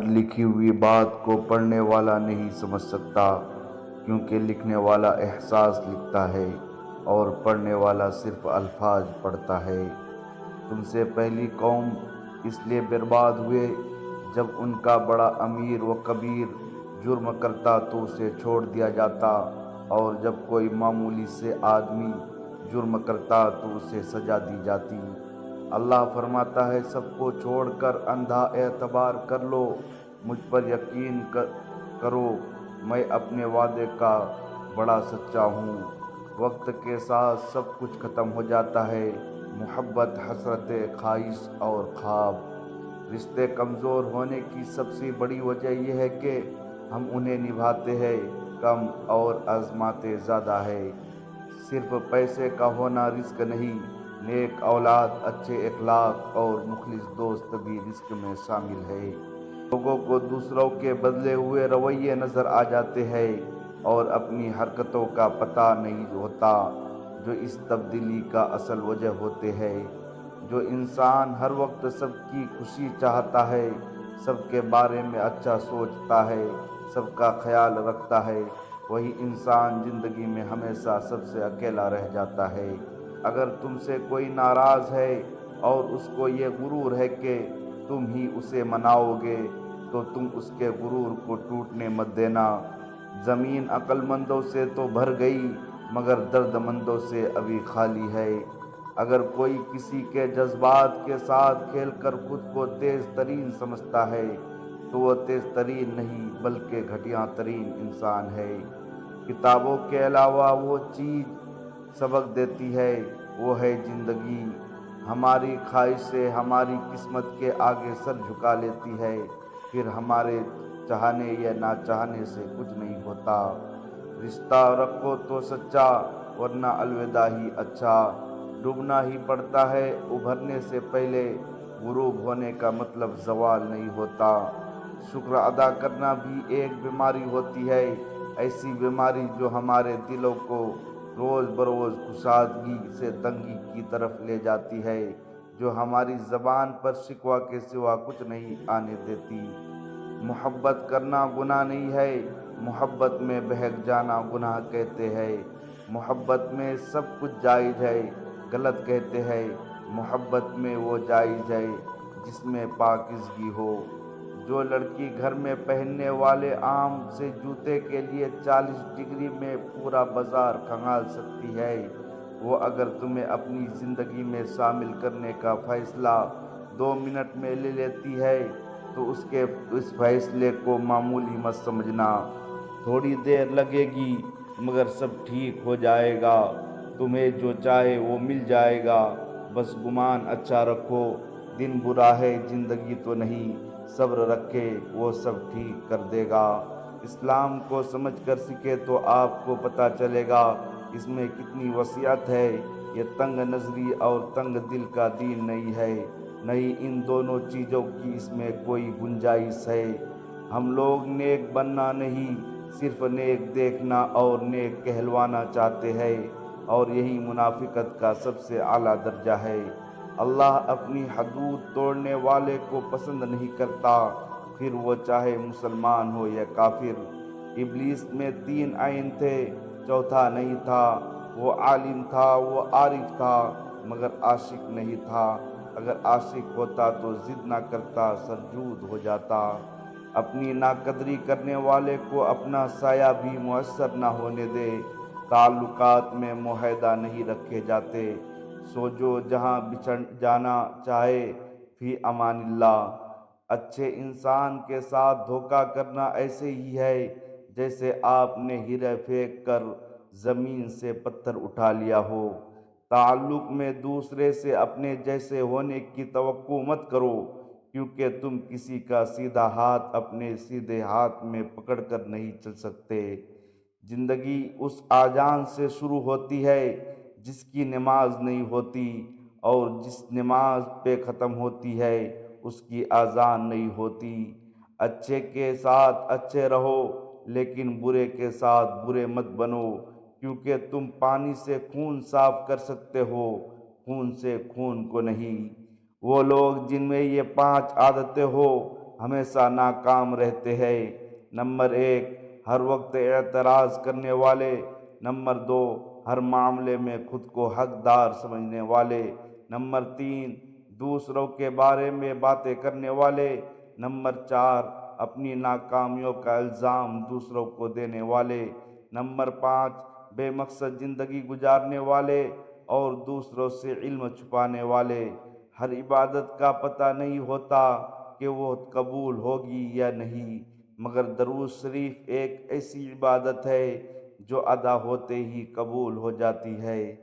لکھی ہوئی بات کو پڑھنے والا نہیں سمجھ سکتا، کیونکہ لکھنے والا احساس لکھتا ہے اور پڑھنے والا صرف الفاظ پڑھتا ہے۔ تم سے پہلی قوم اس لیے برباد ہوئے جب ان کا بڑا امیر و کبیر جرم کرتا تو اسے چھوڑ دیا جاتا، اور جب کوئی معمولی سے آدمی جرم کرتا تو اسے سزا دی جاتی۔ اللہ فرماتا ہے، سب کو چھوڑ کر اندھا اعتبار کر لو، مجھ پر یقین کرو، میں اپنے وعدے کا بڑا سچا ہوں۔ وقت کے ساتھ سب کچھ ختم ہو جاتا ہے، محبت، حسرتیں، خواہش اور خواب۔ رشتے کمزور ہونے کی سب سے بڑی وجہ یہ ہے کہ ہم انہیں نبھاتے ہیں کم اور آزماتے زیادہ ہے۔ صرف پیسے کا ہونا رزق نہیں، نیک اولاد، اچھے اخلاق اور مخلص دوست بھی رزق میں شامل ہے۔ لوگوں کو دوسروں کے بدلے ہوئے رویے نظر آ جاتے ہیں اور اپنی حرکتوں کا پتہ نہیں ہوتا، جو اس تبدیلی کا اصل وجہ ہوتے ہیں۔ جو انسان ہر وقت سب کی خوشی چاہتا ہے، سب کے بارے میں اچھا سوچتا ہے، سب کا خیال رکھتا ہے، وہی انسان زندگی میں ہمیشہ سب سے اکیلا رہ جاتا ہے۔ اگر تم سے کوئی ناراض ہے اور اس کو یہ غرور ہے کہ تم ہی اسے مناؤ گے، تو تم اس کے غرور کو ٹوٹنے مت دینا۔ زمین عقل مندوں سے تو بھر گئی، مگر درد مندوں سے ابھی خالی ہے۔ اگر کوئی کسی کے جذبات کے ساتھ کھیل کر خود کو تیز ترین سمجھتا ہے تو وہ تیز ترین نہیں بلکہ گھٹیا ترین انسان ہے۔ کتابوں کے علاوہ وہ چیز سبق دیتی ہے، وہ ہے زندگی۔ ہماری خواہشیں ہماری قسمت کے آگے سر جھکا لیتی ہے، پھر ہمارے چاہنے یا نہ چاہنے سے کچھ نہیں ہوتا۔ رشتہ رکھو تو سچا، ورنہ الوداع ہی اچھا۔ ڈوبنا ہی پڑتا ہے، ابھرنے سے پہلے۔ غروب ہونے کا مطلب زوال نہیں ہوتا۔ شکر ادا کرنا بھی ایک بیماری ہوتی ہے، ایسی بیماری جو ہمارے دلوں کو روز بروز کشادگی سے تنگی کی طرف لے جاتی ہے، جو ہماری زبان پر شکوہ کے سوا کچھ نہیں آنے دیتی۔ محبت کرنا گناہ نہیں ہے، محبت میں بہک جانا گناہ کہتے ہیں۔ محبت میں سب کچھ جائز ہے، غلط کہتے ہیں۔ محبت میں وہ جائز ہے جس میں پاکیزگی ہو۔ جو لڑکی گھر میں پہننے والے عام سے جوتے کے لیے 40 ڈگری میں پورا بازار کھنگال سکتی ہے، وہ اگر تمہیں اپنی زندگی میں شامل کرنے کا فیصلہ 2 منٹ میں لے لیتی ہے تو اس فیصلے کو معمولی مت سمجھنا۔ تھوڑی دیر لگے گی مگر سب ٹھیک ہو جائے گا، تمہیں جو چاہے وہ مل جائے گا۔ بس گمان اچھا رکھو، دن برا ہے زندگی تو نہیں، صبر رکھے وہ سب ٹھیک کر دے گا۔ اسلام کو سمجھ کر سیکھے تو آپ کو پتہ چلے گا اس میں کتنی وسعت ہے۔ یہ تنگ نظری اور تنگ دل کا دین نہیں ہے، نہیں ان دونوں چیزوں کی اس میں کوئی گنجائش ہے۔ ہم لوگ نیک بننا نہیں، صرف نیک دیکھنا اور نیک کہلوانا چاہتے ہیں، اور یہی منافقت کا سب سے اعلیٰ درجہ ہے۔ اللہ اپنی حدود توڑنے والے کو پسند نہیں کرتا، پھر وہ چاہے مسلمان ہو یا کافر۔ ابلیس میں 3 عین تھے، چوتھا نہیں تھا۔ وہ عالم تھا، وہ عارف تھا، مگر عاشق نہیں تھا۔ اگر عاشق ہوتا تو ضد نہ کرتا، سرجود ہو جاتا۔ اپنی ناقدری کرنے والے کو اپنا سایہ بھی میسر نہ ہونے دے۔ تعلقات میں معاہدہ نہیں رکھے جاتے، سو جو جہاں بچھڑ جانا چاہے فی امان اللہ۔ اچھے انسان کے ساتھ دھوکہ کرنا ایسے ہی ہے جیسے آپ نے ہیرے پھینک کر زمین سے پتھر اٹھا لیا ہو۔ تعلق میں دوسرے سے اپنے جیسے ہونے کی توقع مت کرو، کیونکہ تم کسی کا سیدھا ہاتھ اپنے سیدھے ہاتھ میں پکڑ کر نہیں چل سکتے۔ زندگی اس آذان سے شروع ہوتی ہے جس کی نماز نہیں ہوتی، اور جس نماز پہ ختم ہوتی ہے اس کی آذان نہیں ہوتی۔ اچھے کے ساتھ اچھے رہو، لیکن برے کے ساتھ برے مت بنو، کیونکہ تم پانی سے خون صاف کر سکتے ہو، خون سے خون کو نہیں۔ وہ لوگ جن میں یہ 5 عادتیں ہو، ہمیشہ ناکام رہتے ہیں۔ نمبر 1، ہر وقت اعتراض کرنے والے۔ نمبر 2، ہر معاملے میں خود کو حقدار سمجھنے والے۔ نمبر 3، دوسروں کے بارے میں باتیں کرنے والے۔ نمبر 4، اپنی ناکامیوں کا الزام دوسروں کو دینے والے۔ نمبر 5، بے مقصد زندگی گزارنے والے اور دوسروں سے علم چھپانے والے۔ ہر عبادت کا پتہ نہیں ہوتا کہ وہ قبول ہوگی یا نہیں، مگر درود شریف ایک ایسی عبادت ہے جو ادا ہوتے ہی قبول ہو جاتی ہے۔